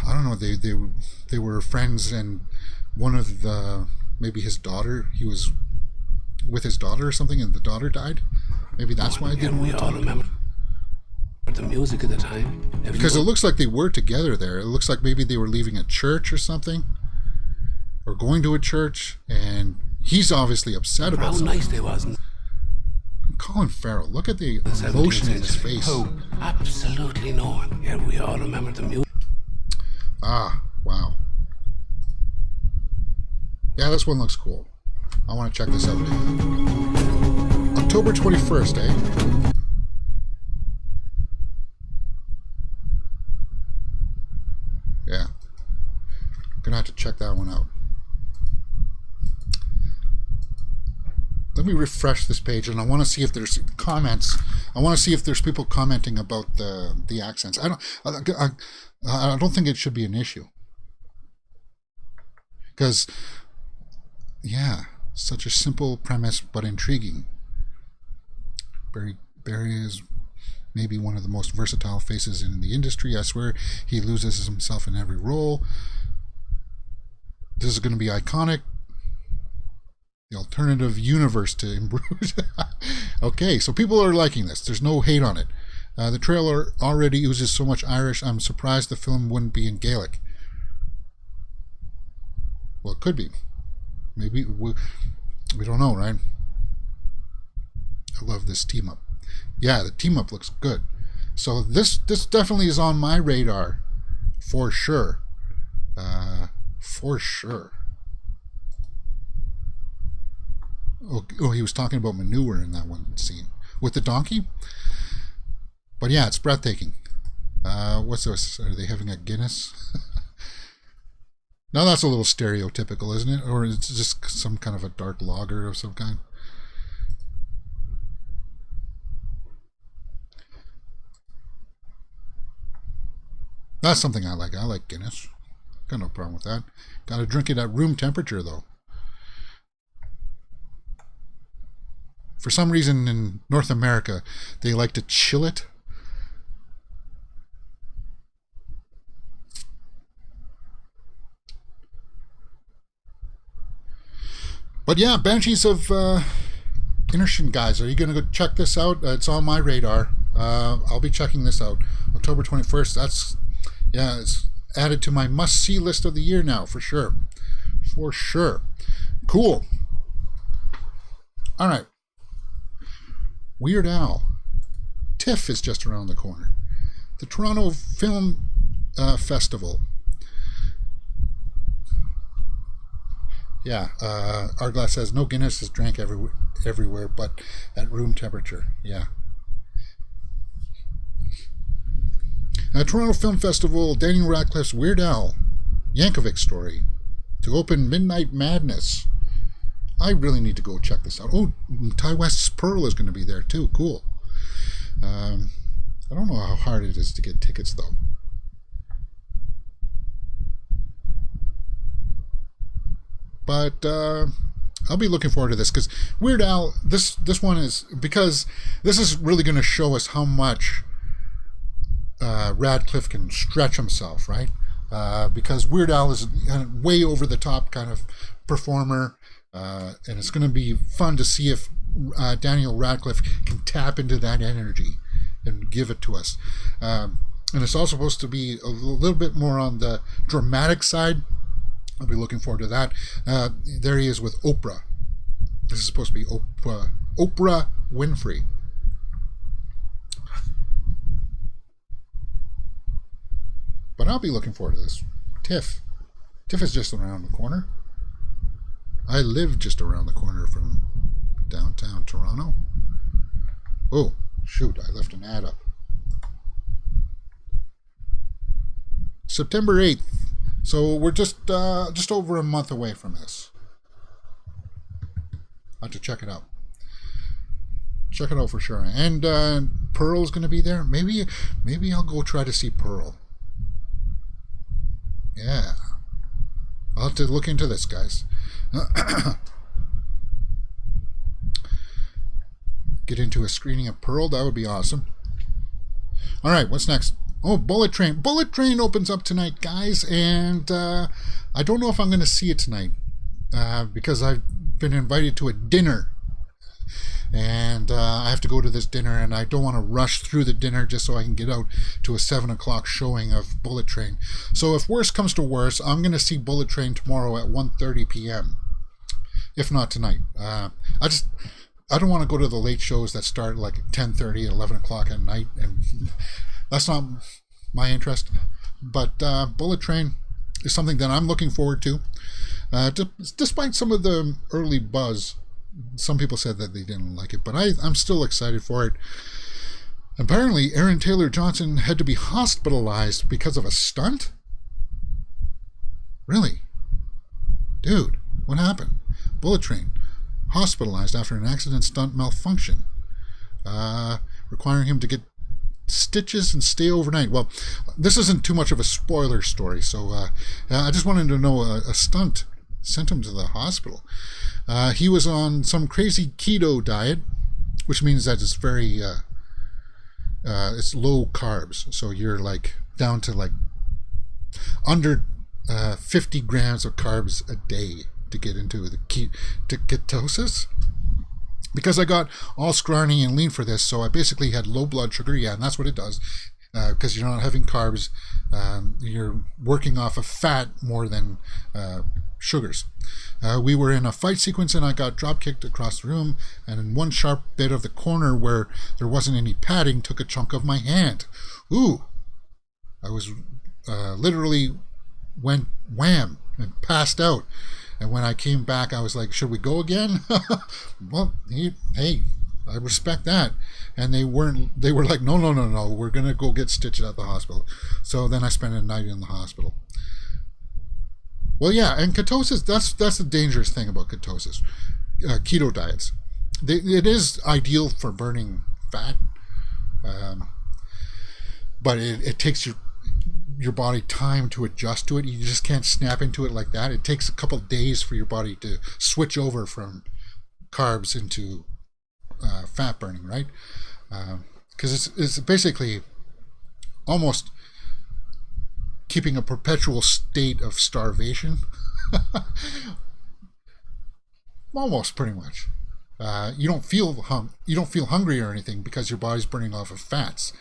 Speaker 1: I don't know. They were friends, and one of the maybe his daughter. He was with his daughter or something, and the daughter died. Maybe that's why they didn't
Speaker 4: we
Speaker 1: want to
Speaker 4: all
Speaker 1: talk.
Speaker 4: remember the music at the time.
Speaker 1: Because it looks like they were together there. It looks like maybe they were leaving a church or something, or going to a church, and he's obviously upset about
Speaker 4: how
Speaker 1: something.
Speaker 4: nice they was in
Speaker 1: Colin Farrell, look at the
Speaker 4: the 17th
Speaker 1: emotion in his
Speaker 4: century.
Speaker 1: face.
Speaker 4: Who? Absolutely no one. Yeah, we all remember the music.
Speaker 1: Ah, wow. Yeah, this one looks cool. I want to check this out. October 21st, eh? Yeah. Gonna have to check that one out. Let me refresh this page, and I want to see if there's comments. I want to see if there's people commenting about the accents. I don't think it should be an issue, because yeah, such a simple premise but intriguing. Barry is maybe one of the most versatile faces in the industry. I swear he loses himself in every role. This is going to be iconic. The alternative universe to Bruce. Okay, so people are liking this. There's no hate on it. The trailer already uses so much Irish, I'm surprised the film wouldn't be in Gaelic. Well, it could be. Maybe. We don't know, right? I love this team up. Yeah, the team up looks good. So this definitely is on my radar. For sure. For sure. Oh, he was talking about manure in that one scene with the donkey. But yeah, it's breathtaking. What's this? Are they having a Guinness? Now that's a little stereotypical, isn't it? Or it's just some kind of a dark lager of some kind. That's something I like. I like Guinness. Got no problem with that. Got to drink it at room temperature, though. For some reason in North America, they like to chill it. But yeah, Banshees of Inisherin, guys. Are you going to go check this out? It's on my radar. I'll be checking this out. October 21st. It's added to my must-see list of the year now, for sure. For sure. Cool. All right. Weird Al. Tiff is just around the corner. The Toronto Film Festival. Yeah, Arglass says no Guinness is drank everywhere but at room temperature. Yeah. Toronto Film Festival, Daniel Radcliffe's Weird Al Yankovic story to open Midnight Madness. I really need to go check this out. Oh, Ty West's Pearl is going to be there too. Cool. I don't know how hard it is to get tickets though. But I'll be looking forward to this because Weird Al, this one is, because this is really going to show us how much Radcliffe can stretch himself, right? Because Weird Al is a way over the top kind of performer. And it's going to be fun to see if Daniel Radcliffe can tap into that energy and give it to us. And it's also supposed to be a little bit more on the dramatic side. I'll be looking forward to that. There he is with Oprah. This is supposed to be Oprah Winfrey. But I'll be looking forward to this. Tiff. Tiff is just around the corner. I live just around the corner from downtown Toronto. Oh, shoot, I left an ad up. September 8th. So we're just over a month away from this. I'll have to check it out. check it out for sure. And Pearl's going to be there. Maybe I'll go try to see Pearl. Yeah. I'll have to look into this, guys. Get into a screening of Pearl. That would be awesome. All right, what's next? Oh, Bullet Train. Bullet Train opens up tonight, guys. And I don't know if I'm going to see it tonight because I've been invited to a dinner. And I have to go to this dinner, and I don't want to rush through the dinner just so I can get out to a 7 o'clock showing of Bullet Train. So if worse comes to worse, I'm going to see Bullet Train tomorrow at 1:30 p.m. If not tonight. I don't want to go to the late shows that start like 10:30, 11 o'clock at night, and that's not my interest. But Bullet Train is something that I'm looking forward to. Despite some of the early buzz, some people said that they didn't like it, but I'm still excited for it. Apparently, Aaron Taylor Johnson had to be hospitalized because of a stunt? Really? Dude, what happened? Bullet Train, hospitalized after an accident stunt malfunction, requiring him to get stitches and stay overnight. Well, this isn't too much of a spoiler story, so I just wanted to know a stunt sent him to the hospital. He was on some crazy keto diet, which means that it's very it's low carbs, so you're like down to like under 50 grams of carbs a day to get into the ketosis. Because I got all scrawny and lean for this, so I basically had low blood sugar. Yeah, and that's what it does. Because you're not having carbs, you're working off of fat more than sugars. We were in a fight sequence, and I got drop kicked across the room, and in one sharp bit of the corner where there wasn't any padding, took a chunk of my hand. Ooh! I was literally went wham and passed out. And when I came back, I was like, should we go again? Well, hey, I respect that. And they were like, no, we're going to go get stitched at the hospital. So then I spent a night in the hospital. Well, yeah, and ketosis, that's the dangerous thing about ketosis. Keto diets. It is ideal for burning fat, but it takes your body time to adjust to it. You just can't snap into it like that. It takes a couple of days for your body to switch over from carbs into fat burning, right? Because it's basically almost keeping a perpetual state of starvation. Almost, pretty much. You don't feel hungry or anything because your body's burning off of fats.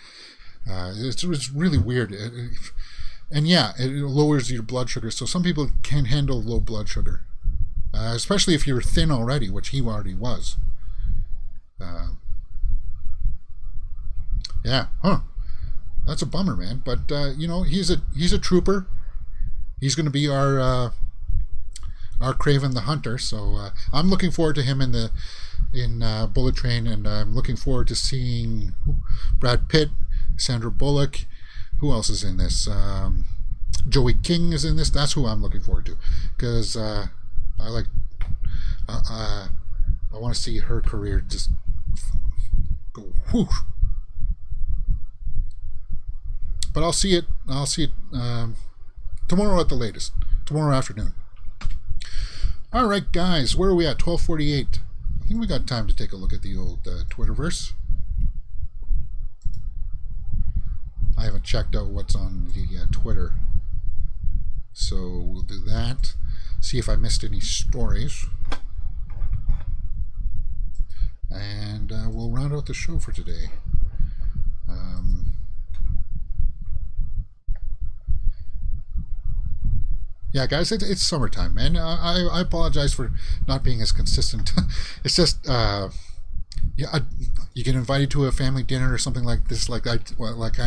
Speaker 1: It's really weird. And yeah, it lowers your blood sugar. So some people can't handle low blood sugar, especially if you're thin already, which he already was. Yeah, that's a bummer, man. But he's a trooper. He's going to be our Kraven the Hunter. So I'm looking forward to him in Bullet Train, and I'm looking forward to seeing Brad Pitt, Sandra Bullock. Who else is in this? Joey King is in this. That's who I'm looking forward to, because I want to see her career just go whoosh. But I'll see it tomorrow at the latest. Tomorrow afternoon. All right, guys, where are we at? 12:48. I think we got time to take a look at the old Twitterverse. I haven't checked out what's on the Twitter, so we'll do that. See if I missed any stories, and we'll round out the show for today. Yeah, guys, it's summertime, man. I apologize for not being as consistent. It's just, you get invited to a family dinner or something like this, like I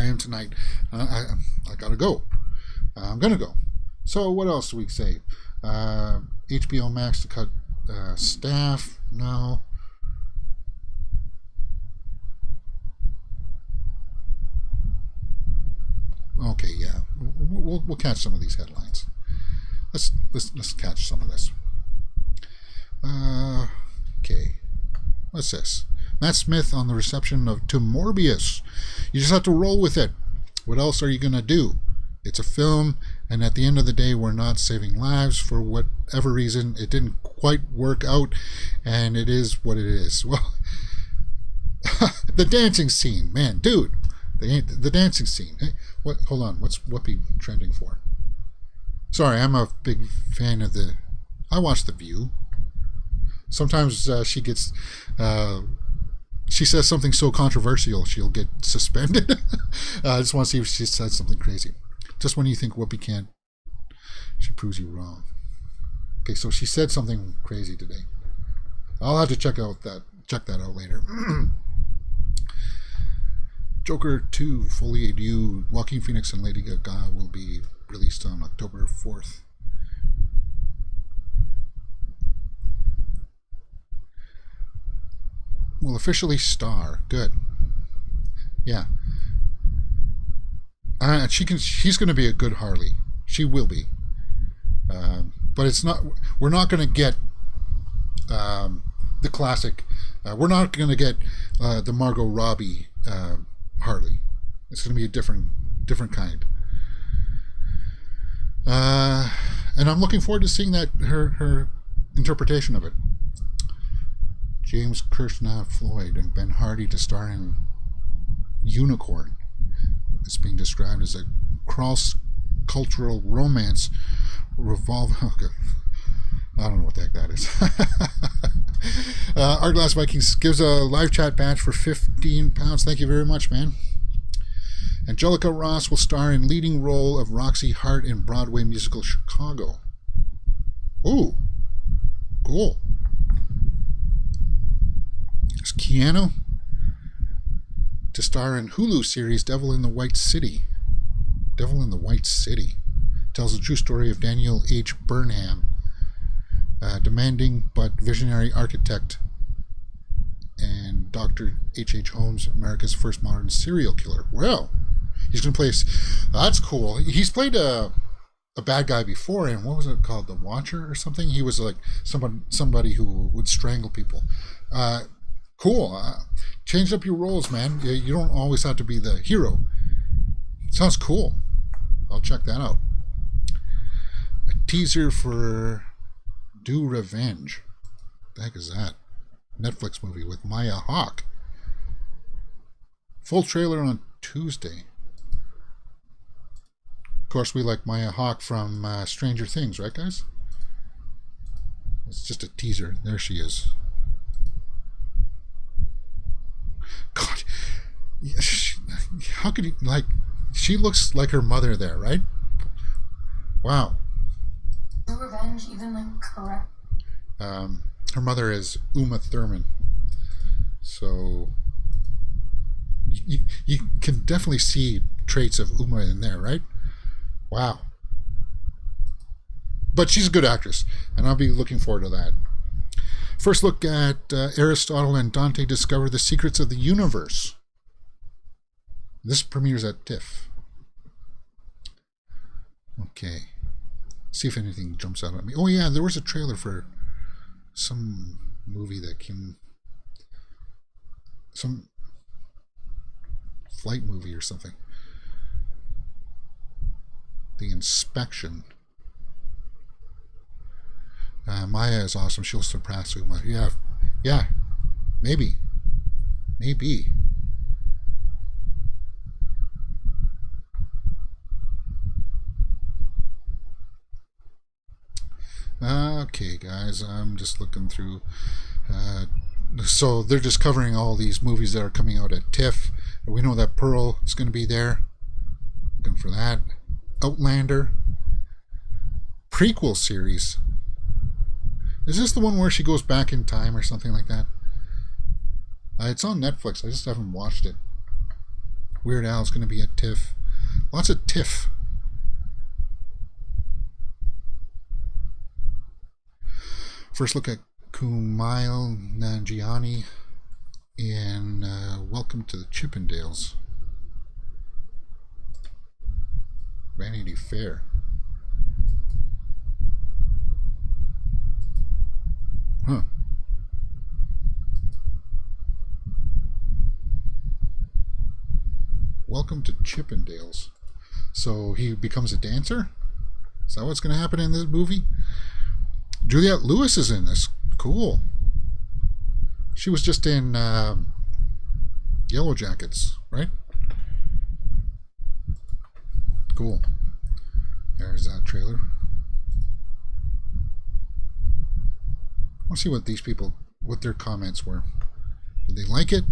Speaker 1: am tonight. I gotta go. I'm gonna go. So what else do we say? HBO Max to cut staff? No. Okay, yeah, we'll catch some of these headlines. Let's catch some of this. Okay, what's this? Matt Smith on the reception to Morbius. You just have to roll with it. What else are you going to do? It's a film, and at the end of the day, we're not saving lives for whatever reason. It didn't quite work out, and it is what it is. Well, the dancing scene, man, dude, the dancing scene. Hey, what? Hold on, what's Whoopi trending for? Sorry, I'm a big fan of I watch The View. Sometimes she gets, she says something so controversial, she'll get suspended. I just want to see if she said something crazy. Just when you think Whoopi can't, she proves you wrong. Okay, so she said something crazy today. I'll have to check that out later. Joker 2, Folie à Deux, Joaquin Phoenix and Lady Gaga will be released on October 4th. Will officially star. Good. Yeah. She's going to be a good Harley. She will be. But it's not. We're not going to get the classic. We're not going to get the Margot Robbie Harley. It's going to be a different kind. And I'm looking forward to seeing that her interpretation of it. James Kirshner Floyd and Ben Hardy to star in Unicorn. It's being described as a cross-cultural romance revolving. Okay. I don't know what the heck that is. Arglass Vikings gives a live chat badge for £15. Thank you very much, man. Angelica Ross will star in leading role of Roxy Hart in Broadway musical Chicago. Ooh, cool. There's Keanu to star in Hulu series Devil in the White City. Devil in the White City tells the true story of Daniel H. Burnham, demanding but visionary architect, and Dr. H.H. Holmes, America's first modern serial killer. Well, he's going to play. That's cool. He's played a bad guy before, and what was it called? The Watcher or something? He was like somebody who would strangle people. Cool. Change up your roles, man. You don't always have to be the hero. Sounds cool. I'll check that out. A teaser for Do Revenge. What the heck is that? Netflix movie with Maya Hawke. Full trailer on Tuesday. Of course, we like Maya Hawke from Stranger Things, right, guys? It's just a teaser. There she is. God, how could you, like, she looks like her mother there, right? Wow.
Speaker 8: Revenge even like correct?
Speaker 1: Her mother is Uma Thurman, so you can definitely see traits of Uma in there, right? Wow. But she's a good actress, and I'll be looking forward to that. First look at Aristotle and Dante discover the secrets of the universe. This premieres at Tiff. Okay. See if anything jumps out at me. Oh yeah, there was a trailer for some movie that came. Some flight movie or something. The Inspection. Maya is awesome. She'll surpass Uma. Yeah. Maybe. Okay, guys. I'm just looking through. So they're just covering all these movies that are coming out at TIFF. We know that Pearl is going to be there. Looking for that. Outlander. Prequel series. Is this the one where she goes back in time or something like that? It's on Netflix. I just haven't watched it. Weird Al's going to be at TIFF. Lots of TIFF. First look at Kumail Nanjiani in Welcome to the Chippendales. Vanity Fair. Huh. Welcome to Chippendales. So he becomes a dancer? Is that what's going to happen in this movie? Juliette Lewis is in this. Cool. She was just in Yellow Jackets, right? Cool. There's that trailer. I want to see what these people, what their comments were. Did they like it?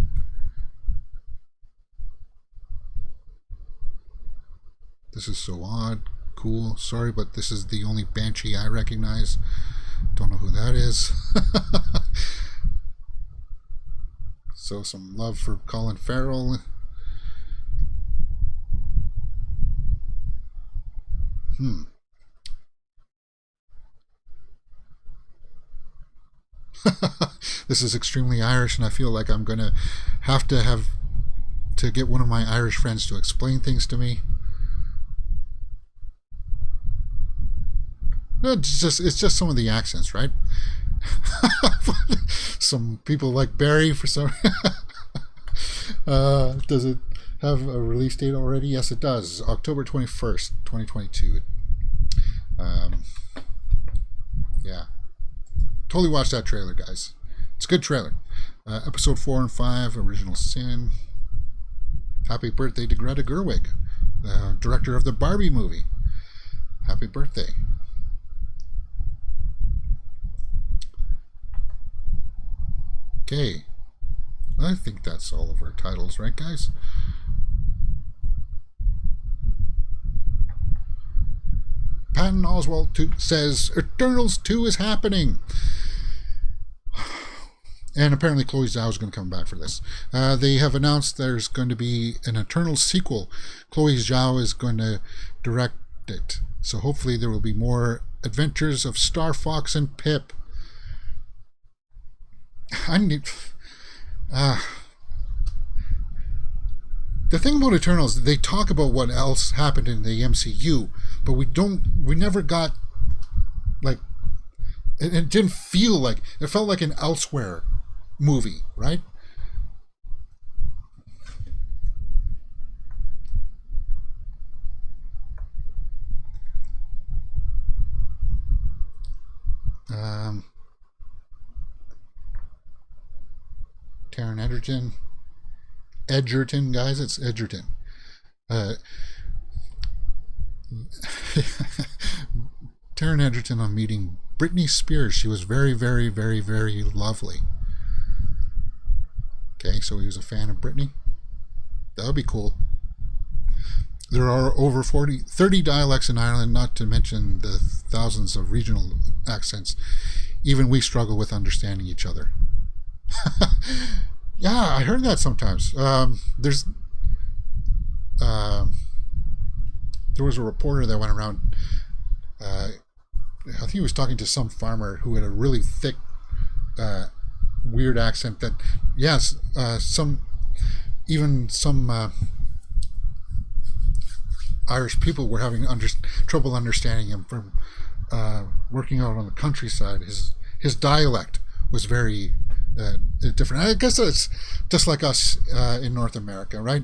Speaker 1: This is so odd. Cool. Sorry, but this is the only Banshee I recognize. Don't know who that is. So some love for Colin Farrell. This is extremely Irish, and I feel like I'm going to have to get one of my Irish friends to explain things to me. It's just some of the accents, right? Some people like Barry for some. Does it have a release date already? Yes, it does. October 21st, 2022. Yeah. Totally watch that trailer, guys. It's a good trailer. Episode 4 and 5, Original Sin. Happy birthday to Greta Gerwig, the director of the Barbie movie. Happy birthday. Okay. I think that's all of our titles, right, guys? Patton Oswalt says Eternals 2 is happening. And apparently Chloe Zhao is going to come back for this. They have announced there's going to be an Eternals sequel. Chloe Zhao is going to direct it. So hopefully there will be more adventures of Star Fox and Pip. I need... the thing about Eternals, they talk about what else happened in the MCU, but we never got, like, it didn't feel like, it felt like an Elsewhere movie, right? Taron Edgerton, guys, it's Edgerton. Taron Edgerton on meeting Britney Spears. She was very, very, very, very lovely. Okay, so he was a fan of Britney. That would be cool. There are over 30 dialects in Ireland, not to mention the thousands of regional accents. Even we struggle with understanding each other. Yeah, I heard that sometimes. There was a reporter that went around. I think he was talking to some farmer who had a really thick, weird accent. That yes, some Irish people were having trouble understanding him from working out on the countryside. His dialect was very different. I guess it's just like us in North America, right?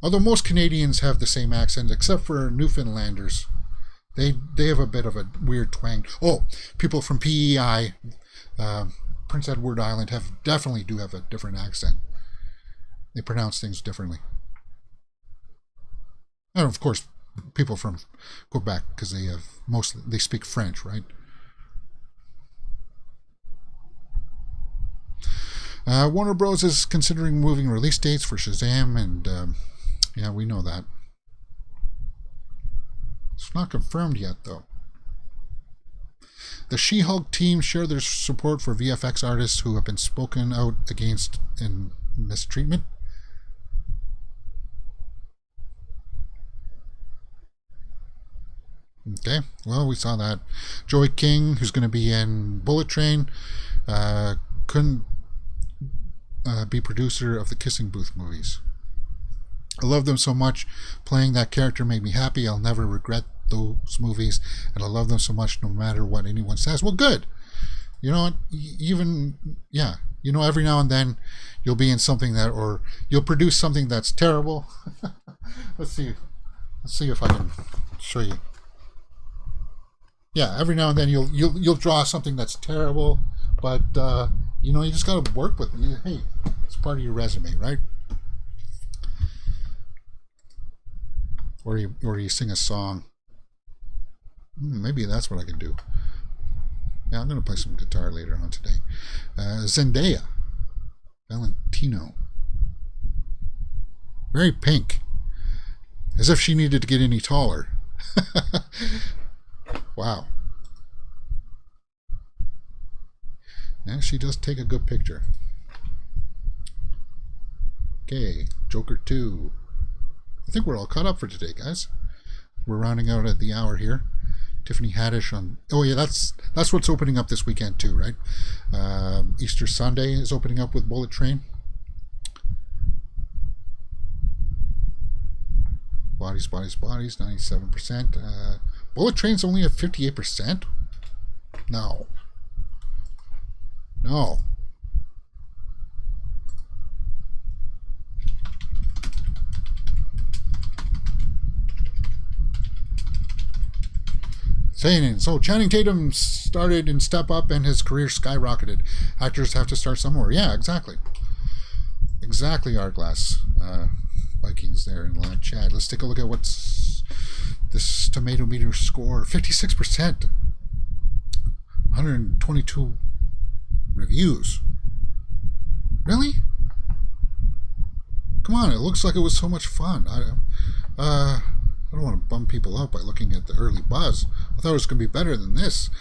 Speaker 1: Although most Canadians have the same accent, except for Newfoundlanders. They have a bit of a weird twang. Oh, people from PEI, Prince Edward Island, definitely do have a different accent. They pronounce things differently. And of course, people from Quebec, because they speak French, right? Warner Bros. Is considering moving release dates for Shazam, and yeah, we know that. It's not confirmed yet, though. The She-Hulk team share their support for VFX artists who have been spoken out against in mistreatment. Okay, well, we saw that. Joey King, who's going to be in Bullet Train, couldn't be producer of the Kissing Booth movies. I love them so much. Playing that character made me happy. I'll never regret those movies, and I love them so much no matter what anyone says. Well, good. You know what? Even, yeah, You know, every now and then you'll be in something that, or you'll produce something that's terrible. Let's see if I can show you. Yeah, every now and then you'll draw something that's terrible, but you know, you just got to work with it. Hey, it's part of your resume, right? Or you sing a song. Maybe that's what I can do. Yeah, I'm going to play some guitar later on today. Zendaya. Valentino. Very pink. As if she needed to get any taller. Wow. Yeah, she does take a good picture. Okay, Joker 2. I think we're all caught up for today, guys. We're rounding out at the hour here. Tiffany Haddish on... Oh, yeah, that's what's opening up this weekend, too, right? Easter Sunday is opening up with Bullet Train. Bodies, 97%. Bullet Train's only at 58%? No. So Channing Tatum started in Step Up and his career skyrocketed. Actors have to start somewhere. Yeah, exactly. Exactly, Hourglass. Vikings there in the live chat. Let's take a look at what's this tomato meter score. 56%. 122 reviews. Really? Come on, it looks like it was so much fun. I don't want to bum people out by looking at the early buzz. I thought it was going to be better than this.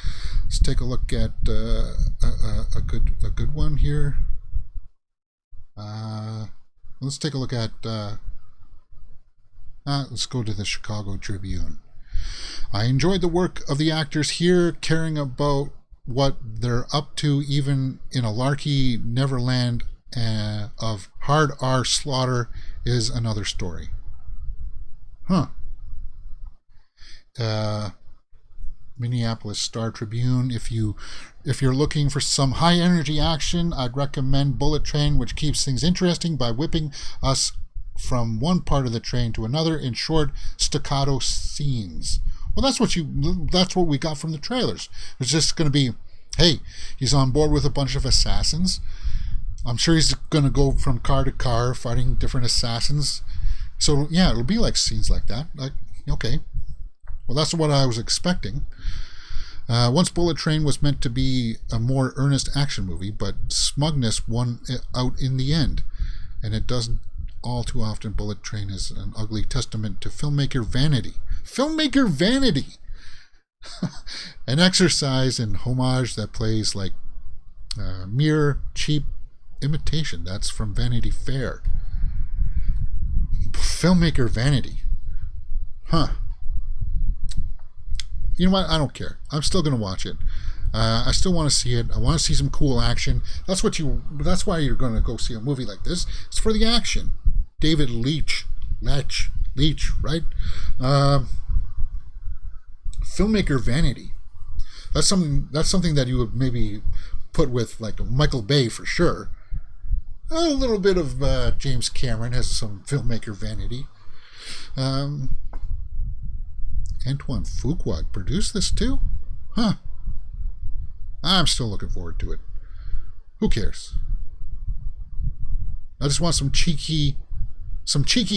Speaker 1: Let's take a look at a good one here. Let's take a look at. Let's go to the Chicago Tribune. I enjoyed the work of the actors here, caring about what they're up to, even in a larky Neverland of hard R slaughter is another story. Huh. Minneapolis Star Tribune. If you're looking for some high energy action, I'd recommend Bullet Train, which keeps things interesting by whipping us from one part of the train to another in short staccato scenes. Well, that's what we got from the trailers. It's just going to be, hey, he's on board with a bunch of assassins. I'm sure he's going to go from car to car fighting different assassins. So yeah, it'll be like scenes like that. Like, okay. Well, that's what I was expecting. Once Bullet Train was meant to be a more earnest action movie, but smugness won out in the end. And it doesn't all too often. Bullet Train is an ugly testament to filmmaker vanity. Filmmaker vanity! An exercise in homage that plays like mere cheap imitation. That's from Vanity Fair. Filmmaker vanity. Huh. You know what? I don't care. I'm still going to watch it. I still want to see it. I want to see some cool action. That's why you're going to go see a movie like this. It's for the action. David Leitch, right? Filmmaker vanity. That's something that you would maybe put with like Michael Bay for sure. A little bit of James Cameron has some filmmaker vanity. Antoine Fuqua produced this too? Huh. I'm still looking forward to it. Who cares? I just want some cheeky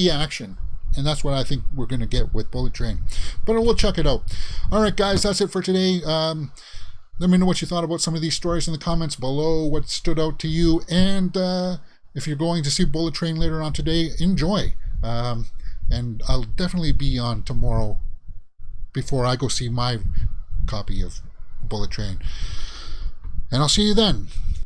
Speaker 1: action. And that's what I think we're going to get with Bullet Train. But we'll check it out. All right, guys, that's it for today. Let me know what you thought about some of these stories in the comments below, what stood out to you. And if you're going to see Bullet Train later on today, enjoy. And I'll definitely be on tomorrow before I go see my copy of Bullet Train. And I'll see you then.